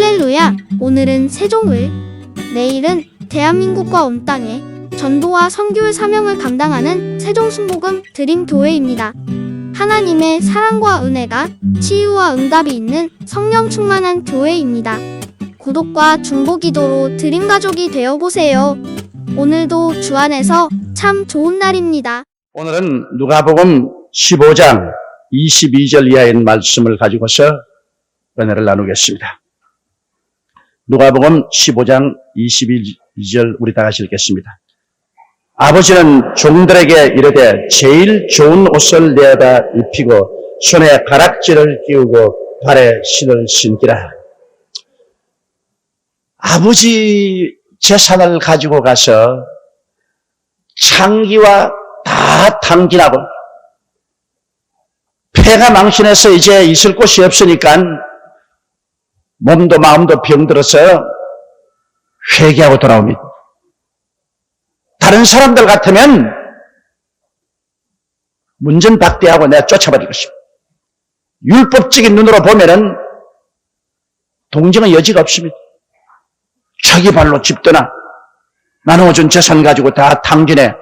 할렐루야! 오늘은 세종을, 내일은 대한민국과 온 땅에 전도와 선교의 사명을 감당하는 세종순복음 드림교회입니다. 하나님의 사랑과 은혜가 치유와 응답이 있는 성령 충만한 교회입니다. 구독과 중보기도로 드림가족이 되어보세요. 오늘도 주 안에서 참 좋은 날입니다. 오늘은 누가복음 15장 22절 이하의 말씀을 가지고서 은혜를 나누겠습니다. 누가복음 15장 22절 우리 다 같이 읽겠습니다. 아버지는 종들에게 이르되 제일 좋은 옷을 내어다 입히고 손에 가락지를 끼우고 발에 신을 신기라. 아버지 재산을 가지고 가서 창기와 다 탕진하고 폐가 망신해서 이제 있을 곳이 없으니까 몸도 마음도 병들어서 회개하고 돌아옵니다. 다른 사람들 같으면 문전박대하고 내가 쫓아버릴 것입니다. 율법적인 눈으로 보면은 동정의 여지가 없습니다. 자기 발로 집 떠나 나누어준 재산 가지고 다 탕진해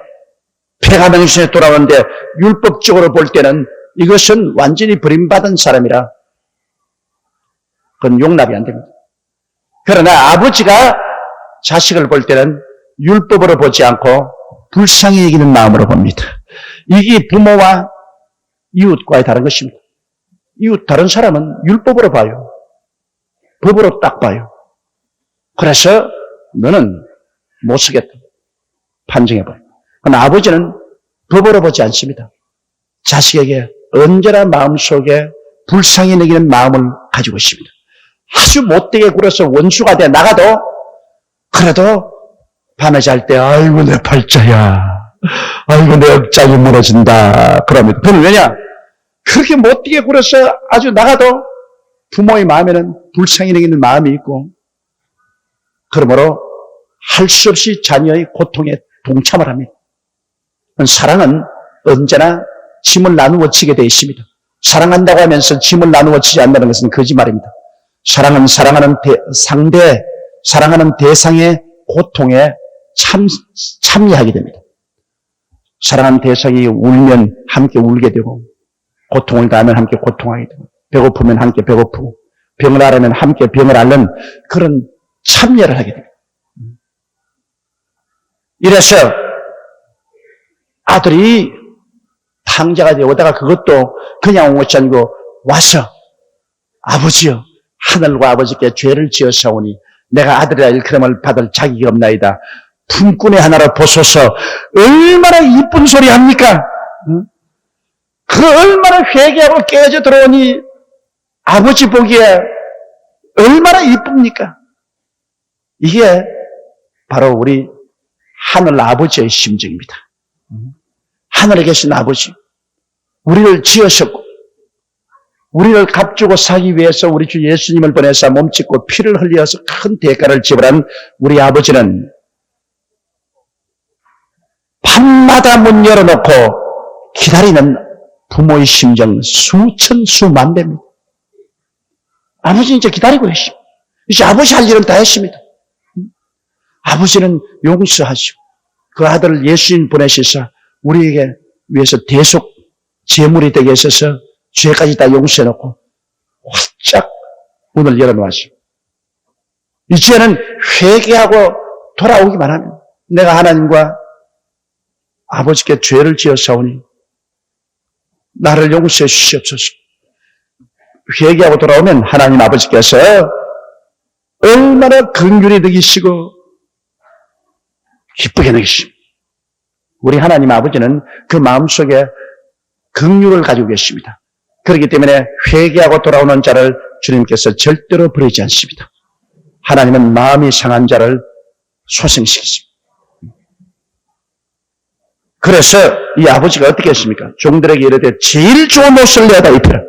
폐가 명신에 돌아오는데 율법적으로 볼 때는 이것은 완전히 버림받은 사람이라 그건 용납이 안 됩니다. 그러나 아버지가 자식을 볼 때는 율법으로 보지 않고 불쌍히 여기는 마음으로 봅니다. 이게 부모와 이웃과의 다른 것입니다. 이웃 다른 사람은 율법으로 봐요. 법으로 딱 봐요. 그래서 너는 못 쓰겠다. 판정해봐요. 그러나 아버지는 법으로 보지 않습니다. 자식에게 언제나 마음속에 불쌍히 여기는 마음을 가지고 있습니다. 아주 못되게 굴어서 원수가 돼 나가도 그래도 밤에 잘 때 아이고 내 팔자야, 아이고 내 억장이 무너진다 그럽니다. 그는 왜냐? 그렇게 못되게 굴어서 아주 나가도 부모의 마음에는 불쌍히 여기는 마음이 있고 그러므로 할 수 없이 자녀의 고통에 동참을 합니다. 사랑은 언제나 짐을 나누어 치게 되어 있습니다. 사랑한다고 하면서 짐을 나누어 치지 않는다는 것은 거짓말입니다. 사랑은 사랑하는 대상의 고통에 참여하게 됩니다. 사랑하는 대상이 울면 함께 울게 되고, 고통을 당하면 함께 고통하게 되고, 배고프면 함께 배고프고, 병을 앓으면 함께 병을 앓는 그런 참여를 하게 됩니다. 이래서 아들이 탕자가 되어 오다가 그것도 그냥 온 것이 아니고 와서 아버지여 하늘과 아버지께 죄를 지었사오니 내가 아들이라 일컬음을 받을 자격이 없나이다. 품꾼의 하나로 보소서. 얼마나 이쁜 소리 합니까? 그 얼마나 회개하고 깨어져 들어오니 아버지 보기에 얼마나 이쁩니까? 이게 바로 우리 하늘 아버지의 심정입니다. 하늘에 계신 아버지, 우리를 지으셨고 우리를 값주고 사기 위해서 우리 주 예수님을 보내서 몸짓고 피를 흘려서 큰 대가를 지불한 우리 아버지는 밤마다 문 열어놓고 기다리는 부모의 심정 수천 수만 배입니다. 아버지는 이제 기다리고 계십니다. 이제 아버지 할 일은 다 했습니다. 아버지는 용서하시고 그 아들을 예수님 보내셔서 우리에게 위해서 대속 제물이 되게 하셔서 죄까지 다 용서해놓고 활짝 문을 열어놓으시고 이제는 회개하고 돌아오기만 하면 내가 하나님과 아버지께 죄를 지었사오니 나를 용서해 주시옵소서. 회개하고 돌아오면 하나님 아버지께서 얼마나 긍휼히 여기시고 기쁘게 여기십니다. 우리 하나님 아버지는 그 마음속에 긍휼을 가지고 계십니다. 그렇기 때문에 회개하고 돌아오는 자를 주님께서 절대로 버리지 않습니다. 하나님은 마음이 상한 자를 소생시키십니다. 그래서 이 아버지가 어떻게 했습니까? 종들에게 이르되 제일 좋은 옷을 내어다 입혀라.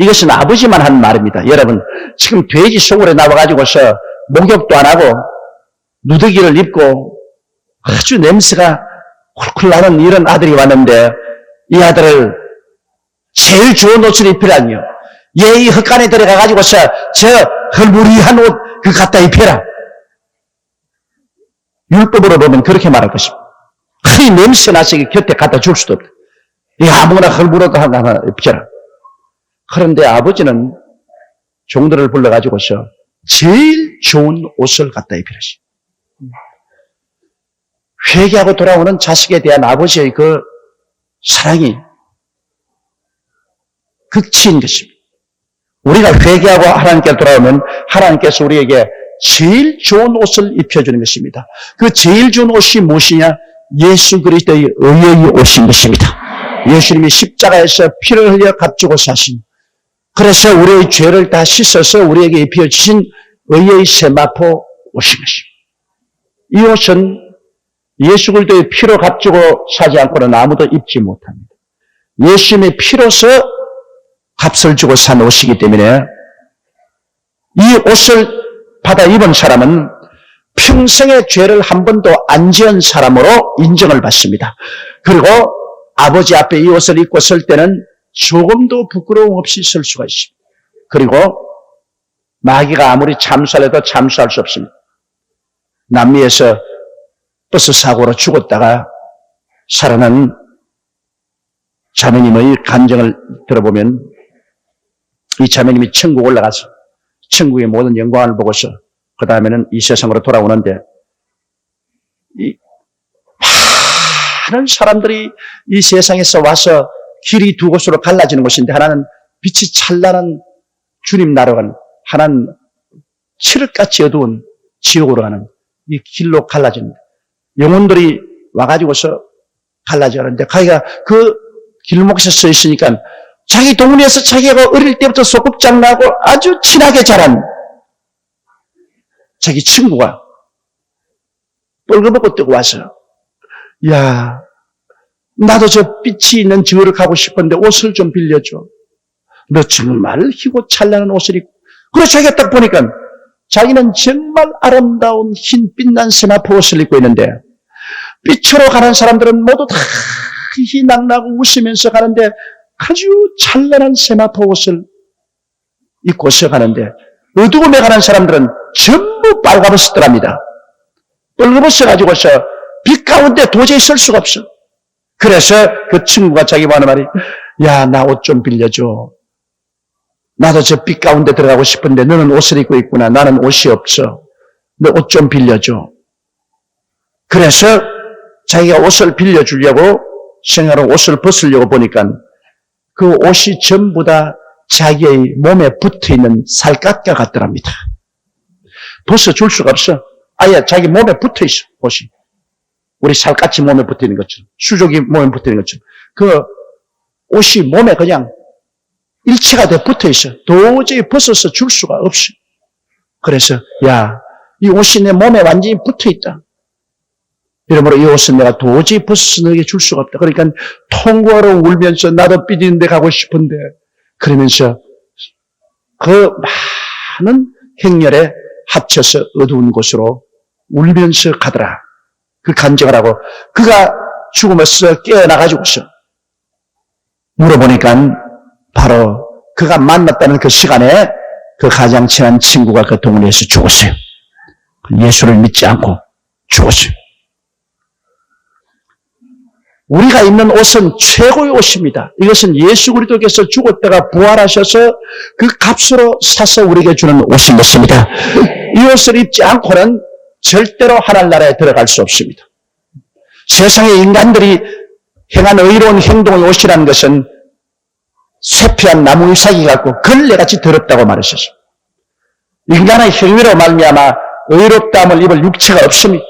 이것은 아버지만 한 말입니다. 여러분 지금 돼지 속으로 나와가지고서 목욕도 안 하고 누더기를 입고 아주 냄새가 쿨쿨 나는 이런 아들이 왔는데 이 아들을 제일 좋은 옷을 입히라니요. 예의 헛간에 들어가가지고서 저 헐부리한 옷 그 갖다 입혀라. 율법으로 보면 그렇게 말할 것입니다. 이 냄새 나시게 곁에 갖다 줄 수도 없다. 이 아무거나 헐부러도 하나 입혀라. 그런데 아버지는 종들을 불러가지고서 제일 좋은 옷을 갖다 입히라시. 회개하고 돌아오는 자식에 대한 아버지의 그 사랑이 극치인 것입니다. 우리가 회개하고 하나님께 돌아오면 하나님께서 우리에게 제일 좋은 옷을 입혀주는 것입니다. 그 제일 좋은 옷이 무엇이냐? 예수 그리스도의 의의 옷인 것입니다. 예수님이 십자가에서 피를 흘려 값주고 사신, 그래서 우리의 죄를 다 씻어서 우리에게 입혀주신 의의 세마포 옷인 것입니다. 이 옷은 예수 그리스도의 피로 값주고 사지 않고는 아무도 입지 못합니다. 예수님의 피로서 값을 주고 산 옷이기 때문에 이 옷을 받아 입은 사람은 평생의 죄를 한 번도 안 지은 사람으로 인정을 받습니다. 그리고 아버지 앞에 이 옷을 입고 설 때는 조금도 부끄러움 없이 설 수가 있습니다. 그리고 마귀가 아무리 참수해도 참수할 수 없습니다. 남미에서 버스 사고로 죽었다가 살아난 자매님의 간증을 들어보면 이 자매님이 천국 올라가서 천국의 모든 영광을 보고서 그 다음에는 이 세상으로 돌아오는데 이 많은 사람들이 이 세상에서 와서 길이 두 곳으로 갈라지는 곳인데 하나는 빛이 찬란한 주님 나라로 가는, 하나는 칠흑같이 어두운 지옥으로 가는 이 길로 갈라집니다. 영혼들이 와가지고서 갈라져가는데 자기가 그 길목에서 서 있으니까 자기 동네에서 자기가 어릴 때부터 소꿉장나고 아주 친하게 자란 자기 친구가 뻘거벗고 뜨고 와서, 야, 나도 저 빛이 있는 저를 가고 싶은데 옷을 좀 빌려줘. 너 정말 희고 찬란한 옷을 입고. 그래서 자기가 딱 보니까 자기는 정말 아름다운 흰 빛난 세마포 옷을 입고 있는데 빛으로 가는 사람들은 모두 다 희낙나고 웃으면서 가는데 아주 찬란한 세마포 옷을 입고서 가는데 어두움에 가는 사람들은 전부 빨가벗었더랍니다. 빨가벗어 가지고서 빛 가운데 도저히 설 수가 없어. 그래서 그 친구가 자기가 하는 말이, 야, 나 옷 좀 빌려줘. 나도 저 빛 가운데 들어가고 싶은데 너는 옷을 입고 있구나. 나는 옷이 없어. 너 옷 좀 빌려줘. 그래서 자기가 옷을 빌려주려고 생각하고 옷을 벗으려고 보니까 그 옷이 전부 다 자기의 몸에 붙어있는 살갗과 같더랍니다. 벗어줄 수가 없어. 아예 자기 몸에 붙어있어, 옷이. 우리 살갗이 몸에 붙어있는 것처럼, 수족이 몸에 붙어있는 것처럼. 그 옷이 몸에 그냥 일체가 돼 붙어있어. 도저히 벗어서 줄 수가 없어. 그래서, 야, 이 옷이 내 몸에 완전히 붙어있다. 이러므로 이 옷은 내가 도저히 벗어서 너에게 줄 수가 없다. 그러니까 통곡하러 울면서 나도 삐지는 데 가고 싶은데, 그러면서 그 많은 행렬에 합쳐서 어두운 곳으로 울면서 가더라. 그 간증을 하고 그가 죽음에서 깨어나가지고서 물어보니까 바로 그가 만났다는 그 시간에 그 가장 친한 친구가 그 동네에서 죽었어요. 예수를 믿지 않고 죽었어요. 우리가 입는 옷은 최고의 옷입니다. 이것은 예수 그리스도께서 죽었다가 부활하셔서 그 값으로 사서 우리에게 주는 옷인 것입니다. 이 옷을 입지 않고는 절대로 하늘나라에 들어갈 수 없습니다. 세상의 인간들이 행한 의로운 행동의 옷이라는 것은 쇠피한 나무 잎사귀 같고 걸레같이 더럽다고 말하셨습니다. 인간의 행위로 말미암아 의롭다함을 입을 육체가 없습니다.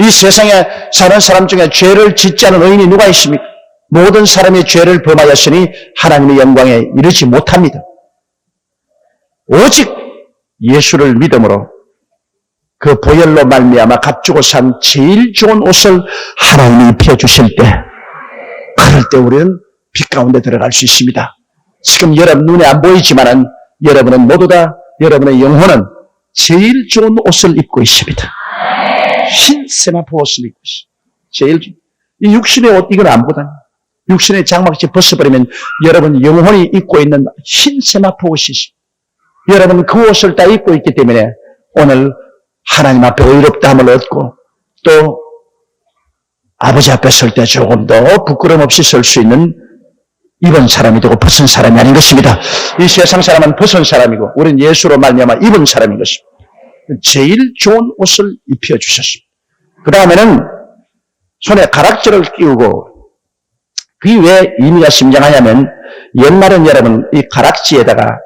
이 세상에 사는 사람 중에 죄를 짓지 않은 의인이 누가 있습니까? 모든 사람이 죄를 범하였으니 하나님의 영광에 이르지 못합니다. 오직 예수를 믿음으로 그 보혈로 말미암아 값주고 산 제일 좋은 옷을 하나님이 입혀주실 때, 그럴 때 우리는 빛 가운데 들어갈 수 있습니다. 지금 여러분 눈에 안 보이지만은 여러분은 모두 다 여러분의 영혼은 제일 좋은 옷을 입고 있습니다. 흰 세마포 옷을 입고 있습니다. 제일 이 육신의 옷 이건 안 보다니. 육신의 장막지 벗어버리면 여러분 영혼이 입고 있는 흰 세마포 옷이 여러분 그 옷을 다 입고 있기 때문에 오늘 하나님 앞에 의롭다함을 얻고 또 아버지 앞에 설 때 조금 더 부끄럼 없이 설 수 있는 입은 사람이 되고 벗은 사람이 아닌 것입니다. 이 세상 사람은 벗은 사람이고 우리는 예수로 말미암아 입은 사람인 것입니다. 제일 좋은 옷을 입혀주셨습니다. 그 다음에는 손에 가락지를 끼우고 그게 왜 의미가 심장하냐면 옛날엔 여러분 이 가락지에다가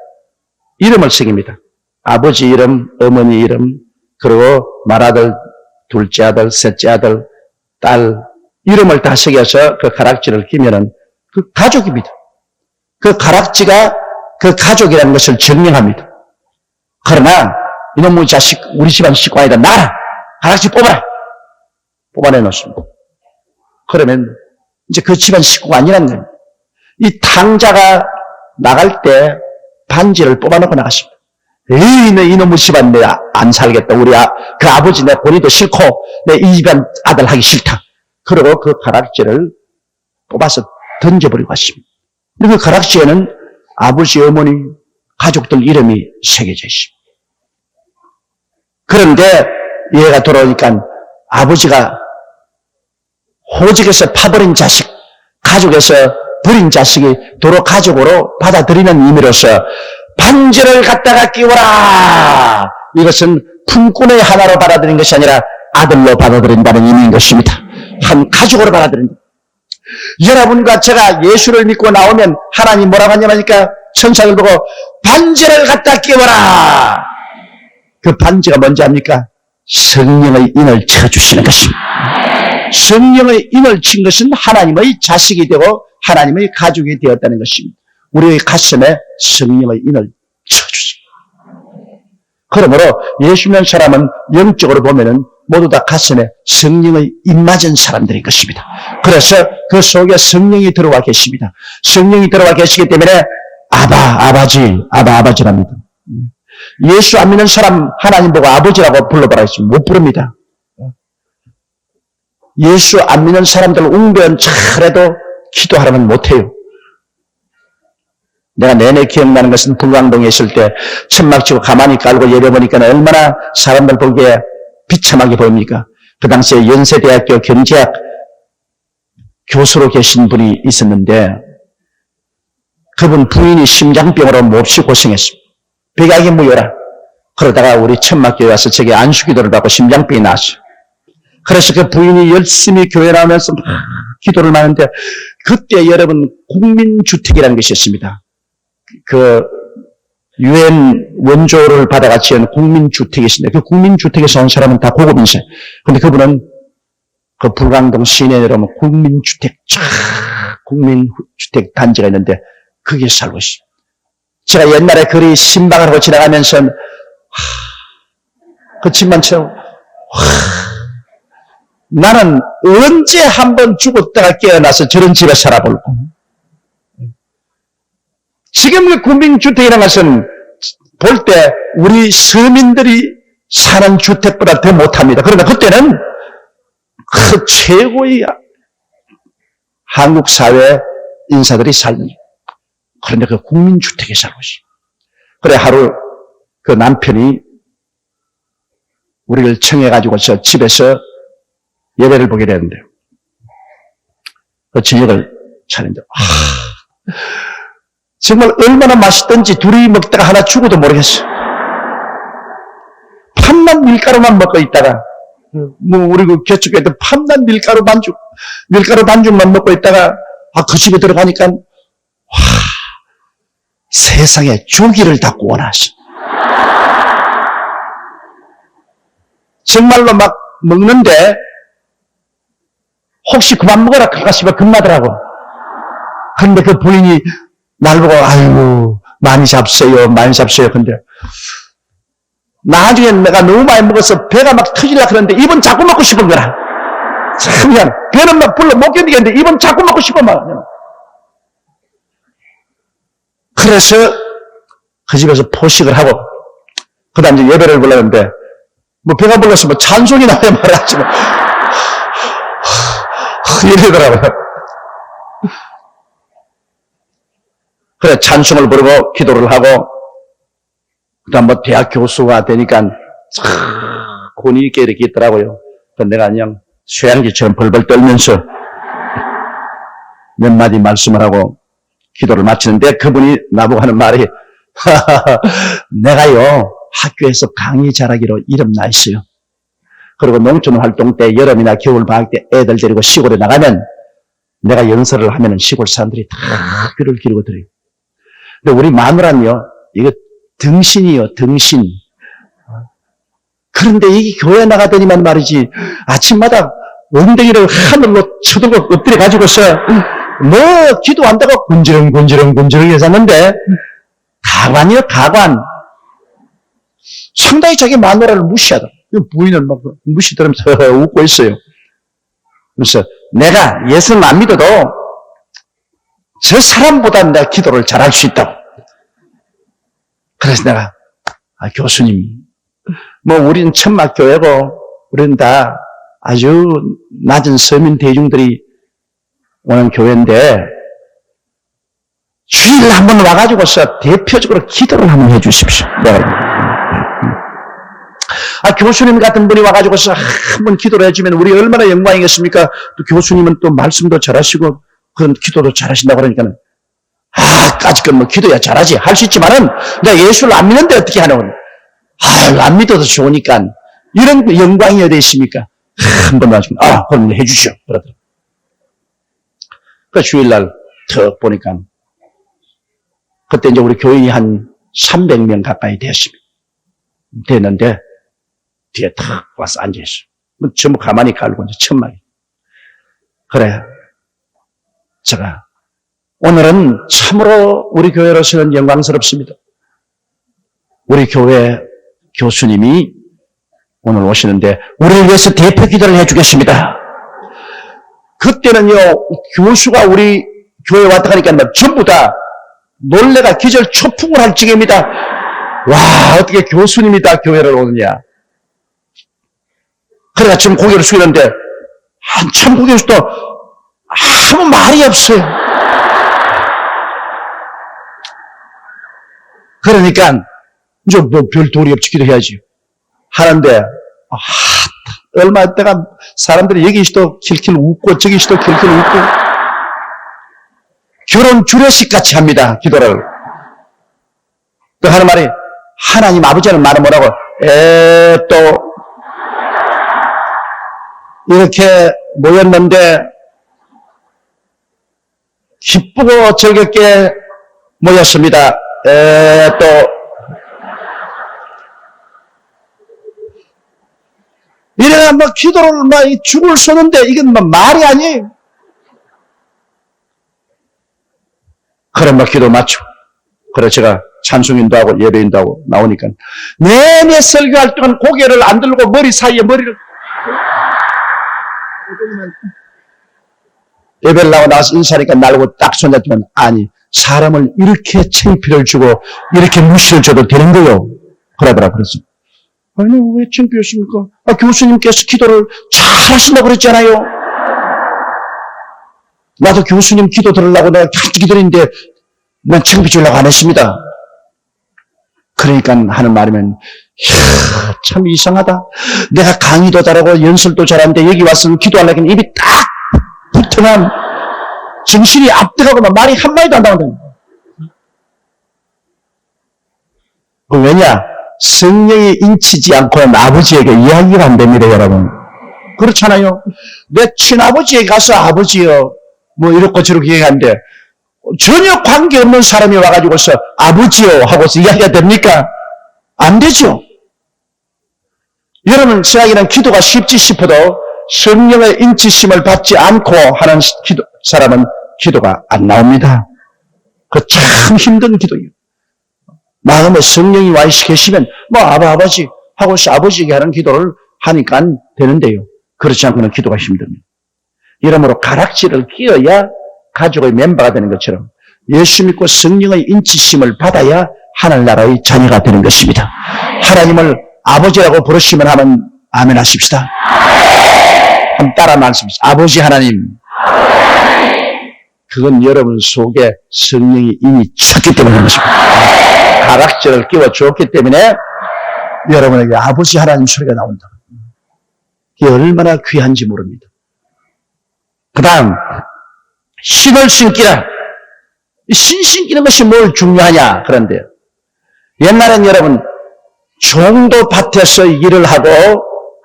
이름을 새깁니다. 아버지 이름, 어머니 이름, 그리고 맏아들, 둘째 아들, 셋째 아들, 딸 이름을 다 새겨서 그 가락지를 끼면은 그 가족입니다. 그 가락지가 그 가족이라는 것을 증명합니다. 그러나 이놈의 자식 우리 집안 식구 아니다. 나라 가락지 뽑아라. 뽑아내 놓습니다. 그러면 이제 그 집안 식구가 아니라는 겁니다. 이 탕자가 나갈 때 반지를 뽑아놓고 나갔습니다. 에이, 내 이놈의 집안 내 안 살겠다. 우리 그 아버지 내 본인도 싫고 내 이 집안 아들 하기 싫다. 그리고 그 가락지를 뽑아서 던져버리고 갔습니다. 근데 그 가락지에는 아버지, 어머니, 가족들 이름이 새겨져 있습니다. 그런데 얘가 돌아오니까 아버지가 호적에서 파버린 자식, 가족에서 버린 자식이 도로 가족으로 받아들이는 의미로서 반지를 갖다가 끼워라. 이것은 품꾼의 하나로 받아들인 것이 아니라 아들로 받아들인다는 의미인 것입니다. 한 가족으로 받아들인다. 여러분과 제가 예수를 믿고 나오면 하나님 뭐라고 하냐니까 천사를 보고 반지를 갖다 끼워라. 그 반지가 뭔지 압니까? 성령의 인을 쳐주시는 것입니다. 성령의 인을 친 것은 하나님의 자식이 되고 하나님의 가족이 되었다는 것입니다. 우리의 가슴에 성령의 인을 쳐주십니다. 그러므로 예수 믿는 사람은 영적으로 보면은 모두 다 가슴에 성령의 인 맞은 사람들인 것입니다. 그래서 그 속에 성령이 들어와 계십니다. 성령이 들어와 계시기 때문에 아바지랍니다. 예수 안 믿는 사람 하나님 보고 아버지라고 불러보라 했으면 못 부릅니다. 예수 안 믿는 사람들 웅변 잘해도 기도하라면 못해요. 내가 내내 기억나는 것은 불광동에 있을 때 천막 치고 가만히 깔고 예배 보니까 얼마나 사람들 보기에 비참하게 보입니까? 그 당시에 연세대학교 경제학 교수로 계신 분이 있었는데 그분 부인이 심장병으로 몹시 고생했습니다. 백약이 무효라. 그러다가 우리 천막교회 와서 저게 안수기도를 받고 심장병이 나왔어요. 그래서 그 부인이 열심히 교회 나오면서 막 기도를 하는데 그때 여러분 국민주택이라는 것이 있습니다. 그 UN 원조를 받아가 지은 국민주택이 있습니다. 그 국민주택에서 온 사람은 다 고급 인생. 근데 그분은 그 불광동 시내에 내려오면 국민주택 단지가 있는데 거기에 살고 있습니다. 제가 옛날에 그리 신방을 하고 지나가면서 그 집만 채우고 나는 언제 한번 죽었다가 깨어나서 저런 집에 살아볼고 지금 그 국민주택이라는 것은 볼 때 우리 서민들이 사는 주택보다 더 못합니다. 그러나 그때는 그 최고의 한국 사회 인사들이 살는 그런데 그 국민주택에 살고 있어요. 그래 하루 그 남편이 우리를 청해가지고서 집에서 예배를 보게 되는데 그 저녁을 차리는데 정말 얼마나 맛있던지 둘이 먹다가 하나 죽어도 모르겠어. 팜난 밀가루만 먹고 있다가 우리 그 개축교회도 팜난 밀가루 반죽만 먹고 있다가 그 집에 들어가니까 세상에 조기를 다 구워놨어. 정말로 막 먹는데 혹시 그만 먹어라 가가씨가 겁나더라고. 그런데 그 부인이 날 보고 아이고 많이 잡숴요. 근데 나중에 내가 너무 많이 먹어서 배가 막 터지려고 그러는데 입은 자꾸 먹고 싶은 거라. 그냥 배는 막 불러 못 견디겠는데 입은 자꾸 먹고 싶어 막. 그래서 그 집에서 포식을 하고 그 다음 이제 예배를 보려는데 뭐 배가 불러서 뭐 찬송이 나와야 말하지 뭐 이러더라고요. 그래, 찬송을 부르고 기도를 하고, 그 다음 뭐 대학 교수가 되니까 참 혼이 있게 이렇게 있더라고요. 그래서 내가 그냥 쇠양기처럼 벌벌 떨면서 몇 마디 말씀을 하고 기도를 마치는데 그분이 나보고 하는 말이 내가요 학교에서 강의 잘하기로 이름 나 있어요. 그리고 농촌 활동 때 여름이나 겨울 방학 때 애들 데리고 시골에 나가면 내가 연설을 하면은 시골 사람들이 다 귀를 기르고 들어요. 근데 우리 마누라는요 이거 등신이요 등신. 그런데 이 교회 나가더니만 말이지 아침마다 엉덩이를 하늘로 쳐들고 엎드려 가지고서 뭐 기도한다고 군지렁 해서는데 가관이요 가관. 상당히 자기 마누라를 무시하다. 부인은 막 무시들으면서 웃고 있어요. 그래서 내가 예수는 안 믿어도 저 사람보다 내가 기도를 잘할 수 있다고. 그래서 내가 교수님 뭐 우리는 천막교회고 우리는 다 아주 낮은 서민 대중들이 오는 교회인데 주일에 한번 와가지고서 대표적으로 기도를 한번 해주십시오. 교수님 같은 분이 와가지고서 한번 기도를 해주면 우리 얼마나 영광이겠습니까? 또 교수님은 또 말씀도 잘하시고 그런 기도도 잘하신다고 그러니까는 까짓건 뭐 기도야 잘하지 할 수 있지만은 내가 예수를 안 믿는데 어떻게 하노? 안 믿어도 좋으니까 이런 영광이 어디 있습니까? 한번 말씀 그럼 해주시오. 그러더라고요. 그 주일날 턱 보니까 그때 이제 우리 교인이 한 300명 가까이 됐는데 뒤에 탁 와서 앉아있어. 전부 가만히 깔고 이제 천막이. 그래. 제가 오늘은 참으로 우리 교회로서는 영광스럽습니다. 우리 교회 교수님이 오늘 오시는데 우리를 위해서 대표 기도를 해주겠습니다. 그때는요 교수가 우리 교회에 왔다 가니까 전부 다 놀래가 기절 초풍을 할 지경입니다. 와 어떻게 교수님이 다 교회를 오느냐. 그래가 지금 고개를 숙이는데 한참 고개를 숙도 아무 말이 없어요. 그러니까 이제 뭐 별 도리 없이 기도해야지 하는데 얼마 있다가 사람들이 여기 있어도 킬킬 웃고 저기 있어도 킬킬 웃고 결혼 주례식 같이 합니다. 기도를. 또 하는 말이 하나님 아버지는 말은 뭐라고 또 이렇게 모였는데 기쁘고 즐겁게 모였습니다. 또 이래가 뭐 기도를 막 죽을 쏘는데 이건 뭐 말이 아니에요. 그래 막 기도 마치고 그래 제가 찬송인도 하고 예배인도 하고 나오니까 내내 설교할 동안 고개를 안 들고 머리 사이에 머리를 예배를 나오고 나와서 인사하니까 날고 딱 손잡지만 아니 사람을 이렇게 창피를 주고 이렇게 무시를 줘도 되는 거요. 그러더라. 그래서 아니 왜 창피했습니까? 교수님께서 기도를 잘 하신다고 그랬잖아요. 나도 교수님 기도 들으려고 내가 기도했는데 난 창피 주려고 안 했습니다. 그러니까 하는 말이면 참 이상하다. 내가 강의도 잘하고 연설도 잘하는데 여기 와서 기도하려면 입이 딱 붙으면 정신이 압득하고 말이 한마디도 안 나오거든요. 왜냐? 성령이 인치지 않고는 아버지에게 이야기가 안 됩니다, 여러분. 그렇잖아요. 내 친아버지에게 가서 아버지요, 뭐 이렇고 저렇게 얘기하는데 전혀 관계없는 사람이 와가지고서 아버지요 하고서 이야기가 됩니까? 안 되죠. 여러분 생각에는 기도가 쉽지 싶어도 성령의 인치심을 받지 않고 하는 사람은 기도가 안 나옵니다. 그 참 힘든 기도예요. 마음에 성령이 와 계시면 뭐 아버지 하고서 아버지에게 하는 기도를 하니까 되는데요. 그렇지 않고는 기도가 힘듭니다. 이러므로 가락지를 끼어야 가족의 멤버가 되는 것처럼 예수 믿고 성령의 인치심을 받아야 하늘나라의 자녀가 되는 것입니다. 하나님을 아버지라고 부르시면 하면 아멘 하십시다. 한번 따라 말씀하십시다. 아버지 하나님, 그건 여러분 속에 성령이 이미 찼기 때문에 그런 것입니다. 가락지를 끼워주었기 때문에 여러분에게 아버지 하나님 소리가 나온다. 이게 얼마나 귀한지 모릅니다. 그 다음 신을 신기라. 신 신기는 것이 뭘 중요하냐. 그런데요, 옛날엔 여러분 종도 밭에서 일을 하고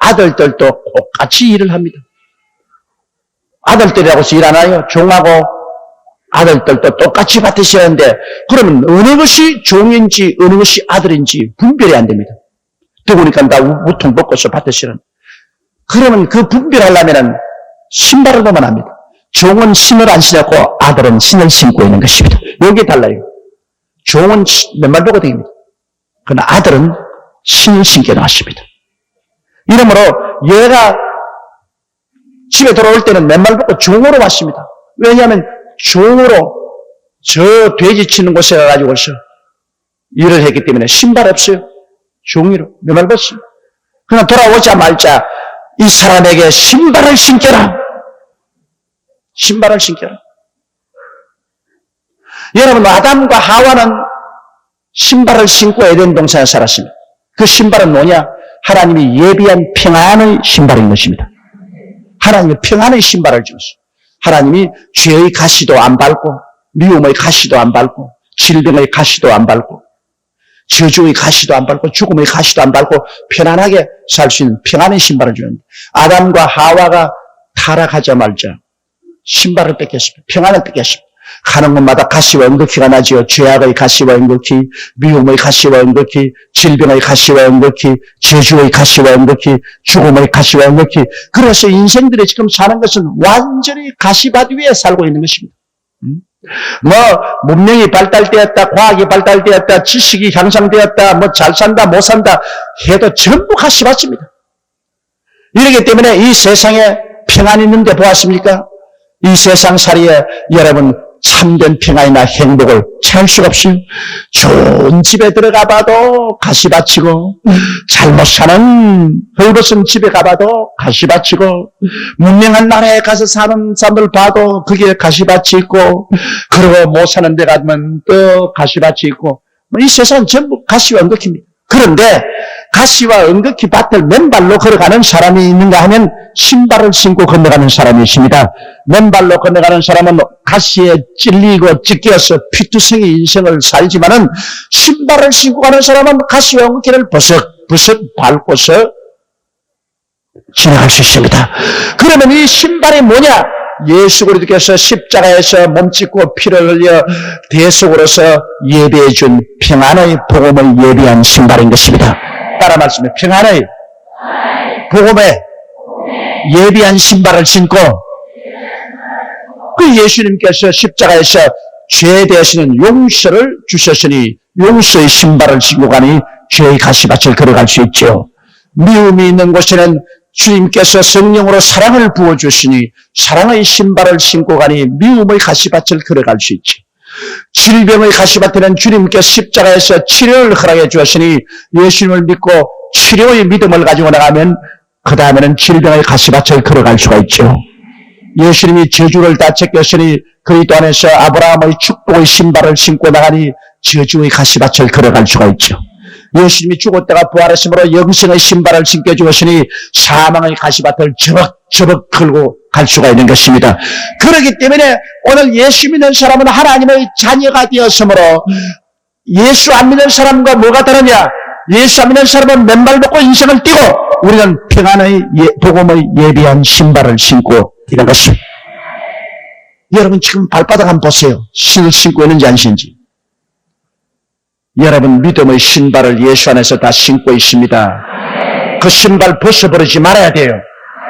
아들들도 똑같이 일을 합니다. 아들들이라고 해서 일 안 하요? 종하고 아들들도 똑같이 밭에서 하는데, 그러면 어느 것이 종인지 어느 것이 아들인지 분별이 안 됩니다. 더구니까 다 우통 벗고서 밭에서 일하는. 그러면 그 분별하려면 신발을 보면 합니다. 종은 신을 안 신었고 아들은 신을 신고 있는 것입니다. 여기 달라요. 종은 맨발 보고 다닙니다. 그러나 아들은 신을 신게 나왔습니다. 이러므로 얘가 집에 돌아올 때는 맨발 벗고 종으로 왔습니다. 왜냐하면 종으로 저 돼지 치는 곳에 가가지고서 일을 했기 때문에 신발 없어요. 종이로 맨발 벗습니다. 그러나 돌아오자마자 이 사람에게 신발을 신겨라. 신발을 신겨라. 여러분, 아담과 하와는 신발을 신고 에덴 동산에 살았습니다. 그 신발은 뭐냐? 하나님이 예비한 평안의 신발인 것입니다. 하나님이 평안의 신발을 주었어요. 하나님이 죄의 가시도 안 밟고, 미움의 가시도 안 밟고, 질병의 가시도 안 밟고, 저주의 가시도 안 밟고, 죽음의 가시도 안 밟고 편안하게 살 수 있는 평안의 신발을 주는데, 아담과 하와가 타락하자마자 신발을 뺏겼습니다. 평안을 뺏겼습니다. 가는 곳마다 가시와 응급히가 나지요. 죄악의 가시와 응급히, 미움의 가시와 응급히, 질병의 가시와 응급히, 저주의 가시와 응급히, 죽음의 가시와 응급히. 그래서 인생들이 지금 사는 것은 완전히 가시밭 위에 살고 있는 것입니다. 문명이 발달되었다, 과학이 발달되었다, 지식이 향상되었다, 잘 산다, 못 산다 해도 전부 가시밭입니다. 이러기 때문에 이 세상에 평안이 있는데 보았습니까? 이 세상살이에 여러분 참된 평안이나 행복을 찾을 수가 없어요. 좋은 집에 들어가 봐도 가시밭이고, 잘못 사는 헐벗은 집에 가봐도 가시밭이고, 문명한 나라에 가서 사는 사람들 봐도 그게 가시밭이 있고, 그리고 못 사는 데 가면 또 가시밭이 있고, 이 세상은 전부 가시와 응급입니다. 그런데 가시와 응급히 밭을 맨발로 걸어가는 사람이 있는가 하면 신발을 신고 건너가는 사람이 있습니다. 맨발로 건너가는 사람은 가시에 찔리고 찢겨서 피투성이 인생을 살지만은, 신발을 신고 가는 사람은 가시와 응급히를 버석버석 밟고서 지나갈 수 있습니다. 그러면 이 신발이 뭐냐? 예수 그리스도께서 십자가에서 몸짓고 피를 흘려 대속으로서 예배해 준 평안의 복음을 예비한 신발인 것입니다. 따라 말씀해. 평안의 복음에 예비한 신발을 신고, 그 예수님께서 십자가에서 죄에 대해서는 용서를 주셨으니 용서의 신발을 신고 가니 죄의 가시밭을 걸어갈 수 있죠. 미움이 있는 곳에는 주님께서 성령으로 사랑을 부어주시니 사랑의 신발을 신고 가니 미움의 가시밭을 걸어갈 수 있지. 질병의 가시밭에는 주님께서 십자가에서 치료를 허락해 주었으니 예수님을 믿고 치료의 믿음을 가지고 나가면 그 다음에는 질병의 가시밭을 걸어갈 수가 있죠. 예수님이 저주를 다 제꼈으니 그리스도 안에서 아브라함의 축복의 신발을 신고 나가니 저주의 가시밭을 걸어갈 수가 있죠. 예수님이 죽었다가 부활하심으로 영생의 신발을 신겨 주었으니 사망의 가시밭을 저벅저벅 걸고 갈 수가 있는 것입니다. 그렇기 때문에 오늘 예수 믿는 사람은 하나님의 자녀가 되었으므로, 예수 안 믿는 사람과 뭐가 다르냐? 예수 안 믿는 사람은 맨발 벗고 인생을 뛰고, 우리는 평안의 복음의 예비한 신발을 신고 뛰는 것입니다. 여러분 지금 발바닥 한번 보세요. 신을 신고 있는지 안 신지. 여러분 믿음의 신발을 예수 안에서 다 신고 있습니다. 그 신발 벗어버리지 말아야 돼요.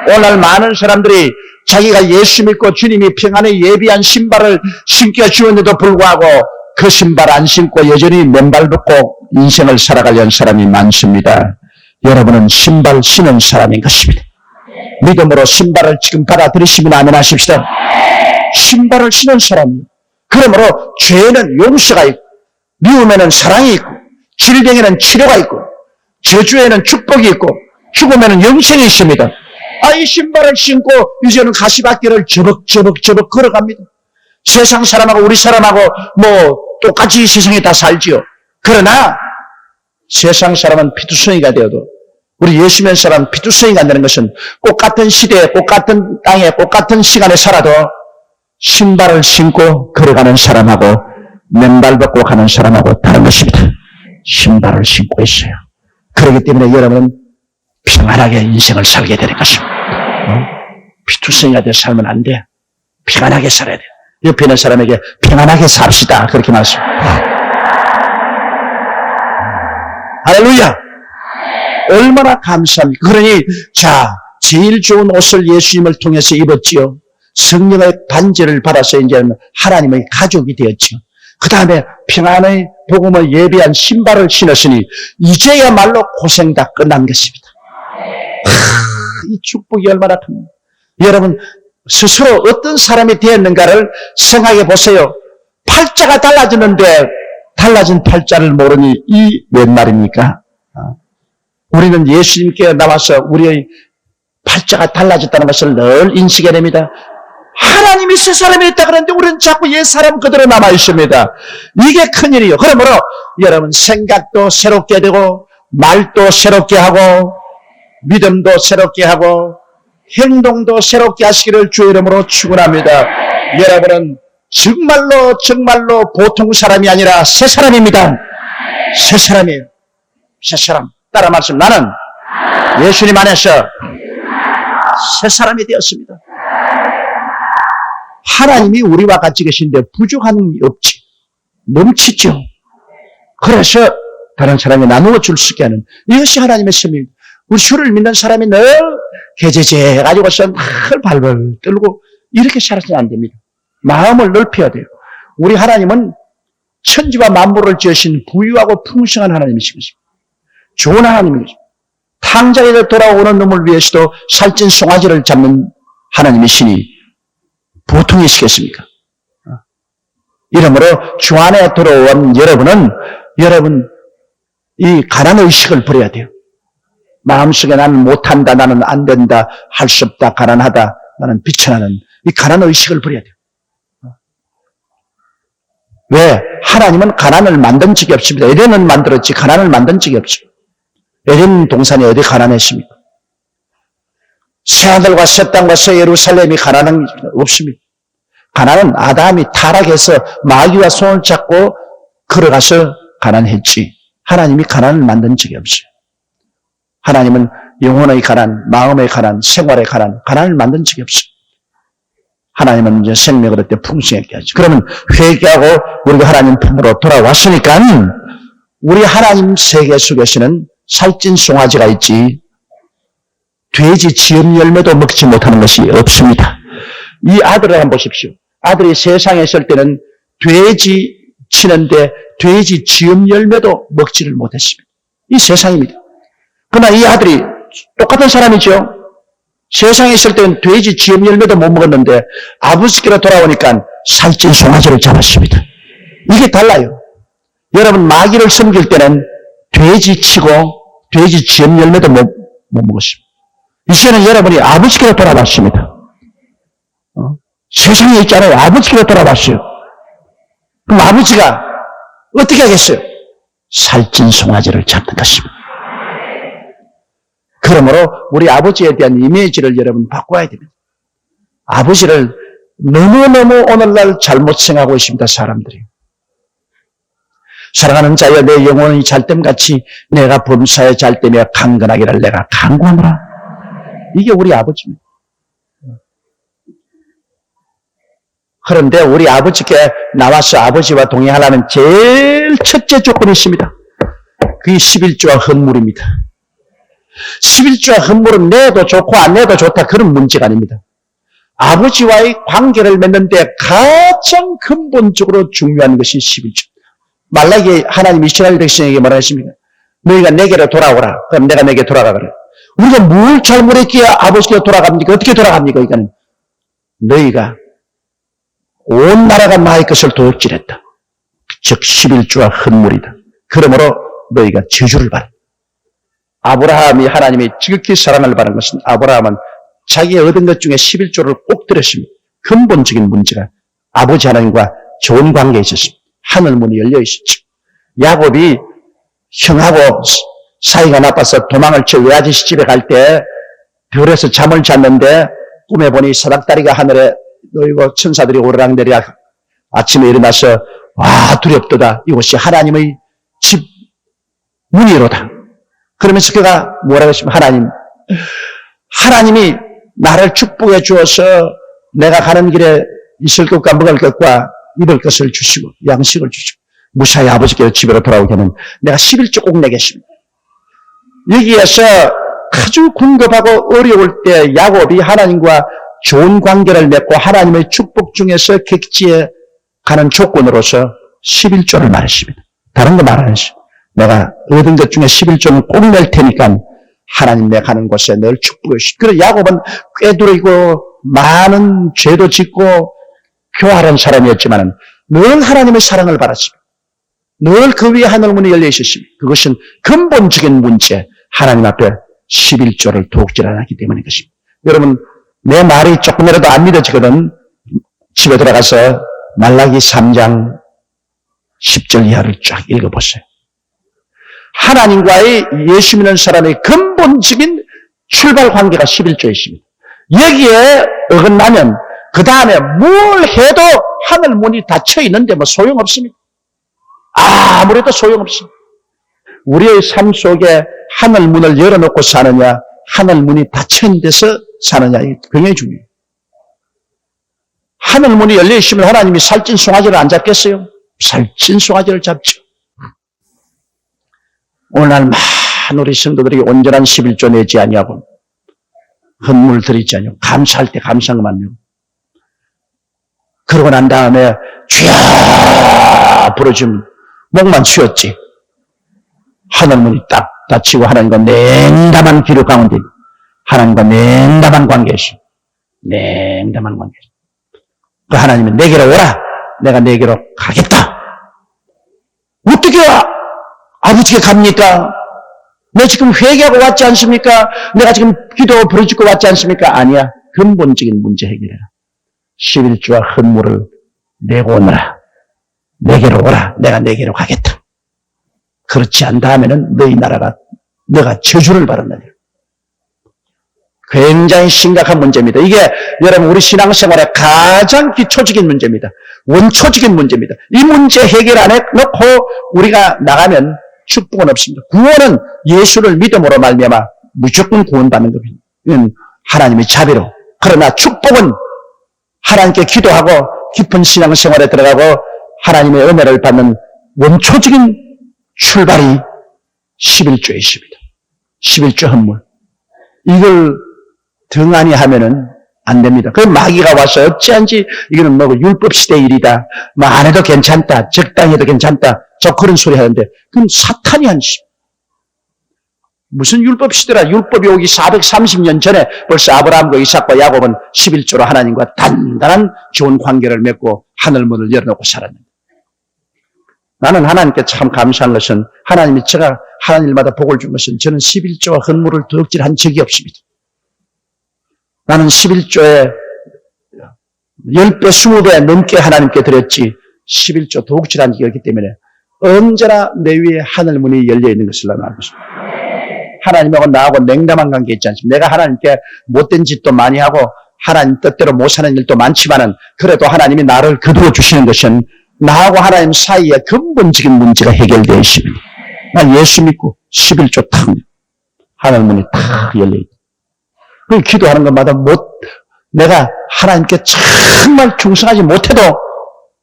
오늘 많은 사람들이 자기가 예수 믿고 주님이 평안의 예비한 신발을 신겨 주었는데도 불구하고 그 신발 안 신고 여전히 맨발 벗고 인생을 살아가려는 사람이 많습니다. 여러분은 신발 신은 사람인 것입니다. 믿음으로 신발을 지금 받아들이시면 아멘 하십시다. 신발을 신은 사람이에요. 그러므로 죄에는 용서가 있고, 미움에는 사랑이 있고, 질병에는 치료가 있고, 저주에는 축복이 있고, 죽음에는 영생이 있습니다. 이 신발을 신고 이제는 가시밭길을 저벅저벅 걸어갑니다. 세상 사람하고 우리 사람하고 뭐 똑같이 이 세상에 다 살지요. 그러나 세상 사람은 피투성이가 되어도 우리 예수 믿는 사람은 피투성이가 되는 것은 똑같은 시대에 똑같은 땅에 똑같은 시간에 살아도 신발을 신고 걸어가는 사람하고 맨발 벗고 가는 사람하고 다른 것입니다. 신발을 신고 있어요. 그렇기 때문에 여러분은 평안하게 인생을 살게 되는 것입니다. 피투성이가 되어 살면 안 돼. 평안하게 살아야 돼. 옆에 있는 사람에게 평안하게 삽시다. 그렇게 말씀합니다. 할렐루야! 얼마나 감사합니까? 그러니, 자, 제일 좋은 옷을 예수님을 통해서 입었지요. 성령의 반지를 받아서 이제 하나님의 가족이 되었지요. 그 다음에 평안의 복음을 예비한 신발을 신었으니, 이제야말로 고생 다 끝난 것입니다. 이 축복이 얼마나 큽니까? 여러분, 스스로 어떤 사람이 되었는가를 생각해 보세요. 팔자가 달라졌는데 달라진 팔자를 모르니 이 웬 말입니까? 우리는 예수님께 나와서 우리의 팔자가 달라졌다는 것을 늘 인식해야 됩니다. 하나님이 새 사람이 있다 그러는데 우리는 자꾸 옛 사람 그대로 남아 있습니다. 이게 큰일이에요. 그러므로 여러분 생각도 새롭게 되고 말도 새롭게 하고 믿음도 새롭게 하고 행동도 새롭게 하시기를 주의 이름으로 축원합니다. 여러분은 정말로 보통 사람이 아니라 새 사람입니다. 새 사람이에요. 새 사람. 따라 말씀. 나는 예수님 안에서 새 사람이 되었습니다. 하나님이 우리와 같이 계신데 부족한 게 없지. 넘치죠. 그래서 다른 사람이 나누어 줄 수 있게 하는 이것이 하나님의 셈입니다. 우리 주를 믿는 사람이 늘 개제제 해가지고서 늘 발벌 떨고 이렇게 살아서는 안 됩니다. 마음을 넓혀야 돼요. 우리 하나님은 천지와 만물을 지으신 부유하고 풍성한 하나님이신 것입니다. 좋은 하나님이십니다. 탕자에서 돌아오는 놈을 위해서도 살찐 송아지를 잡는 하나님이시니 보통이시겠습니까? 이러므로 주 안에 들어온 여러분 이 가난의식을 버려야 돼요. 마음속에 나는 못한다, 나는 안 된다, 할 수 없다, 가난하다, 나는 비천하는 이 가난의식을 버려야 돼요. 왜? 하나님은 가난을 만든 적이 없습니다. 에덴은 만들었지 가난을 만든 적이 없어요. 에덴 동산이 어디 가난했습니까? 새하늘과 새 땅과 새 예루살렘이 가난한 게 없습니다. 가난은 아담이 타락해서 마귀와 손을 잡고 걸어가서 가난했지. 하나님이 가난을 만든 적이 없어요. 하나님은 영혼의 가난, 마음의 가난, 생활의 가난을 만든 적이 없어요. 하나님은 이제 생명을 어때 풍성하게 하죠. 그러면 회개하고 우리가 하나님 품으로 돌아왔으니까 우리 하나님 세계 속에서는 살찐 송아지가 있지 돼지 지음 열매도 먹지 못하는 것이 없습니다. 이 아들을 한번 보십시오. 아들이 세상에 있을 때는 돼지 치는데 돼지 지음 열매도 먹지를 못했습니다. 이 세상입니다. 그러나 이 아들이 똑같은 사람이죠. 세상에 있을 때는 돼지 지음 열매도 못 먹었는데 아버지께로 돌아오니까 살찐 송아지를 잡았습니다. 이게 달라요. 여러분 마귀를 섬길 때는 돼지 치고 돼지 지음 열매도 못 먹었습니다. 이제는 여러분이 아버지께로 돌아왔습니다. 세상에 있잖아요. 아버지께로 돌아왔어요. 그럼 아버지가 어떻게 하겠어요? 살찐 송아지를 잡는 것입니다. 그러므로 우리 아버지에 대한 이미지를 여러분 바꿔야 됩니다. 아버지를 너무너무 오늘날 잘못 생각하고 있습니다. 사람들이. 사랑하는 자여 내 영혼이 잘됨같이 내가 범사에 잘되며 강건하기를 내가 강구하노라. 이게 우리 아버지입니다. 그런데 우리 아버지께 나와서 아버지와 동의하려면 제일 첫째 조건이 있습니다. 그게 11조와 헌물입니다. 11조와 헌물은 내도 좋고 안 내도 좋다 그런 문제가 아닙니다. 아버지와의 관계를 맺는데 가장 근본적으로 중요한 것이 11조. 말라기에 하나님 이스라엘 백성에게 뭐라 했습니까? 너희가 내게로 돌아오라. 그럼 내가 내게 돌아가거라. 우리가 뭘 잘못했기에 아버지께 돌아갑니까? 어떻게 돌아갑니까? 그러니까 너희가 온 나라가 나의 것을 도둑질했다. 즉 11조와 헌물이다. 그러므로 너희가 저주를 받아. 아브라함이 하나님이 지극히 사랑을 받은 것은 아브라함은 자기가 얻은 것 중에 11조를 꼭 들었습니다. 근본적인 문제가 아버지 하나님과 좋은 관계에 있었습니다. 하늘 문이 열려 있었죠. 야곱이 형하고 사이가 나빠서 도망을 쳐 외아저씨 집에 갈 때 별에서 잠을 잤는데 꿈에 보니 사닥다리가 하늘에 놓이고 천사들이 오르락내리락 아침에 일어나서 와 두렵도다 이곳이 하나님의 집 문이로다. 그러면서 그가 뭐라고 했습니까? 하나님이 나를 축복해 주어서 내가 가는 길에 있을 것과 먹을 것과 입을 것을 주시고 양식을 주시고 무사히 아버지께서 집으로 돌아오게 하면 내가 11조 꼭 내겠습니다. 여기에서 아주 궁급하고 어려울 때 야곱이 하나님과 좋은 관계를 맺고 하나님의 축복 중에서 객지에 가는 조건으로서 11조를 말했습니다. 다른 거 말 안 했어요. 내가 얻은 것 중에 11조는 꼭 낼 테니까 하나님 내 가는 곳에 늘 축복해 주시고. 그래서 야곱은 꾀두르고 많은 죄도 짓고 교활한 사람이었지만 늘 하나님의 사랑을 받았습니다. 늘 그 위에 하늘문이 열려 있었습니다. 그것은 근본적인 문제, 하나님 앞에 11조를 도둑질 안 하기 때문인 것입니다. 여러분, 내 말이 조금이라도 안 믿어지거든 집에 들어가서 말라기 3장 10절 이하를 쫙 읽어보세요. 하나님과의 예수 믿는 사람의 근본적인 출발 관계가 11조에 있습니다. 여기에 어긋나면 그 다음에 뭘 해도 하늘 문이 닫혀 있는데 뭐 소용없습니다. 아무래도 소용없습니다. 우리의 삶 속에 하늘 문을 열어놓고 사느냐, 하늘 문이 닫혀 있는 데서 사느냐, 이게 굉장히 중요해요. 하늘 문이 열려 있으면 하나님이 살찐 송아지를 안 잡겠어요? 살찐 송아지를 잡죠. 오늘날 많은 우리 성도들이 온전한 11조 내지 아니하고 헌물 드리지 아니하고 감사할 때 감사한 것만 내고 그러고 난 다음에 쥐야 부러지면 목만 쉬었지. 하늘문이 딱 닫히고 하나님과 냉담한 기록 가운데 하나님과 냉담한 관계에서 냉담한 관계에서 그 하나님은 내게로 오라. 내가 내게로 가겠다. 어떻게 아버지께 갑니까? 내 지금 회개하고 왔지 않습니까? 내가 지금 기도 부르짖고 왔지 않습니까? 아니야. 근본적인 문제 해결해라. 11조와 헌물을 내고 오너라. 내게로 오라. 내가 내게로 가겠다. 그렇지 않다 하면은 너희 나라가 너가 저주를 받는다. 굉장히 심각한 문제입니다. 이게 여러분 우리 신앙생활의 가장 기초적인 문제입니다. 원초적인 문제입니다. 이 문제 해결 안 해놓고 우리가 나가면 축복은 없습니다. 구원은 예수를 믿음으로 말미암아 무조건 구원받는 겁니다. 이건 하나님의 자비로. 그러나 축복은 하나님께 기도하고 깊은 신앙생활에 들어가고 하나님의 은혜를 받는 원초적인 출발이 11조에 있습니다. 11조 헌물. 이걸 등한히 하면은 안 됩니다. 그 마귀가 와서 어찌한지 이거는 뭐 율법 시대 일이다. 뭐 안 해도 괜찮다. 적당히 해도 괜찮다. 저 그런 소리 하는데 그건 사탄이 한 시. 무슨 율법 시대라. 율법이 오기 430년 전에 벌써 아브라함과 이삭과 야곱은 11조로 하나님과 단단한 좋은 관계를 맺고 하늘문을 열어놓고 살았는데 나는 하나님께 참 감사한 것은 하나님이 제가 하는 일마다 복을 준 것은 저는 11조와 헌물을 덕질한 적이 없습니다. 나는 11조에 10배, 20배 넘게 하나님께 드렸지 11조 덕질한 적이 없기 때문에 언제나 내 위에 하늘문이 열려있는 것을 나는 알고 있습니다. 하나님하고 나하고 냉담한 관계 있지 않습니까? 내가 하나님께 못된 짓도 많이 하고 하나님 뜻대로 못 사는 일도 많지만은 그래도 하나님이 나를 거두어 주시는 것은 나하고 하나님 사이에 근본적인 문제가 해결되어 있습니다. 나 예수 믿고 11조 탁 하늘문이 탁 열려있다. 그 기도하는 것마다 내가 하나님께 정말 충성하지 못해도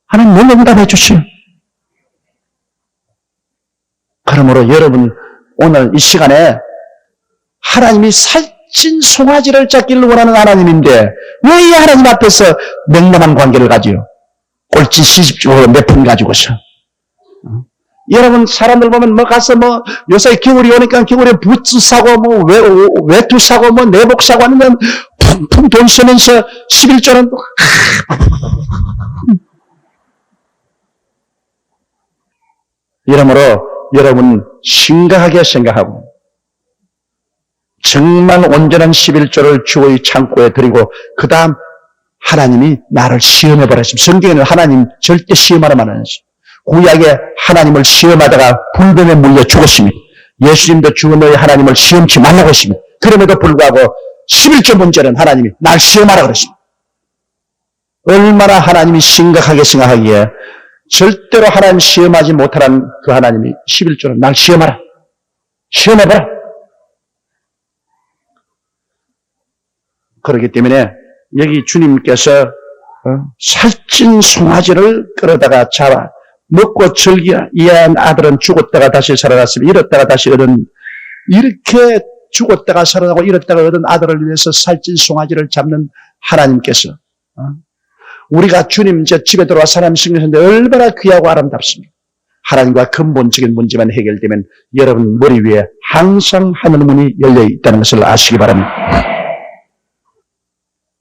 하나님 늘 응답해 주시오. 그러므로 여러분 오늘 이 시간에 하나님이 살찐 송아지를 잡기를 원하는 하나님인데 왜 이 하나님 앞에서 냉담한 관계를 가지요? 꼴찌 시집주고 몇 푼 가지고서. 여러분 사람들 보면 뭐 가서 뭐 요새 겨울이 오니까 겨울에 부츠 사고 뭐 외투 사고 뭐 내복 사고 하면 푼푼 돈 쓰면서 11조는 이러므로 여러분 심각하게 생각하고 정말 온전한 11조를 주의 창고에 드리고 그 다음 하나님이 나를 시험해 버렸습니다. 성경에는 하나님 절대 시험하라고 안 하지. 구약에 하나님을 시험하다가 불뱀에 물려 죽었습니다. 예수님도 주어 너희 하나님을 시험치 말라고 했습니다. 그럼에도 불구하고 11조 문제는 하나님이 날 시험하라 그랬습니다. 얼마나 하나님이 심각하게 생각하기에 절대로 하나님 시험하지 못하라는 그 하나님이 11조는 날 시험하라. 시험해봐라. 그렇기 때문에 여기 주님께서 살찐 송아지를 끌어다가 잡아 먹고 즐겨 이해한 아들은 죽었다가 다시 살아났으며 잃었다가 다시 얻은 이렇게 죽었다가 살아나고 잃었다가 얻은 아들을 위해서 살찐 송아지를 잡는 하나님께서 우리가 주님 집에 들어와 사람 생겼는데 얼마나 귀하고 아름답습니다. 하나님과 근본적인 문제만 해결되면 여러분 머리 위에 항상 하늘 문이 열려 있다는 것을 아시기 바랍니다.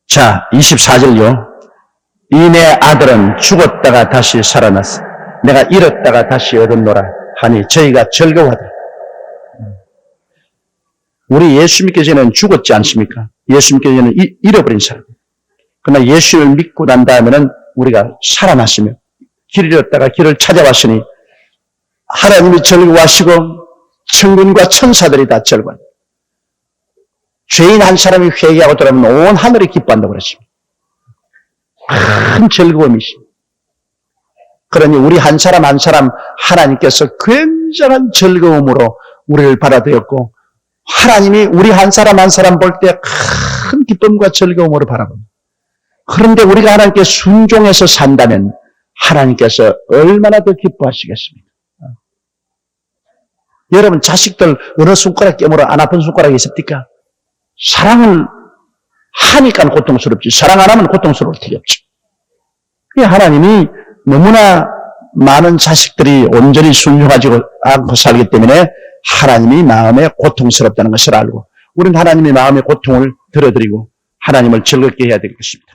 자, 24절요. 이 내 아들은 죽었다가 다시 살아났어. 내가 잃었다가 다시 얻었노라 하니 저희가 즐거워하더라. 우리 예수 믿기 전에는 죽었지 않습니까? 예수 믿기 전에는 잃어버린 사람. 그러나 예수를 믿고 난 다음에는 우리가 살아났으며 길을 잃었다가 길을 찾아왔으니 하나님이 즐거워하시고 천군과 천사들이 다 즐거워합니다. 죄인 한 사람이 회개하고 돌아오면 온 하늘이 기뻐한다고 그랬습니다. 큰 즐거움이십니다. 그러니 우리 한 사람 한 사람 하나님께서 굉장한 즐거움으로 우리를 받아들였고 하나님이 우리 한 사람 한 사람 볼 때 큰 기쁨과 즐거움으로 바라봅니다. 그런데 우리가 하나님께 순종해서 산다면 하나님께서 얼마나 더 기뻐하시겠습니까? 여러분 자식들 어느 손가락 깨물어 안 아픈 손가락이 있습니까? 사랑을 하니까 고통스럽지 사랑 안 하면 고통스러울 턱이 없지. 하나님이 너무나 많은 자식들이 온전히 순종하지 않고 살기 때문에 하나님이 마음에 고통스럽다는 것을 알고 우리는 하나님의 마음의 고통을 들어드리고 하나님을 즐겁게 해야 되겠습니다.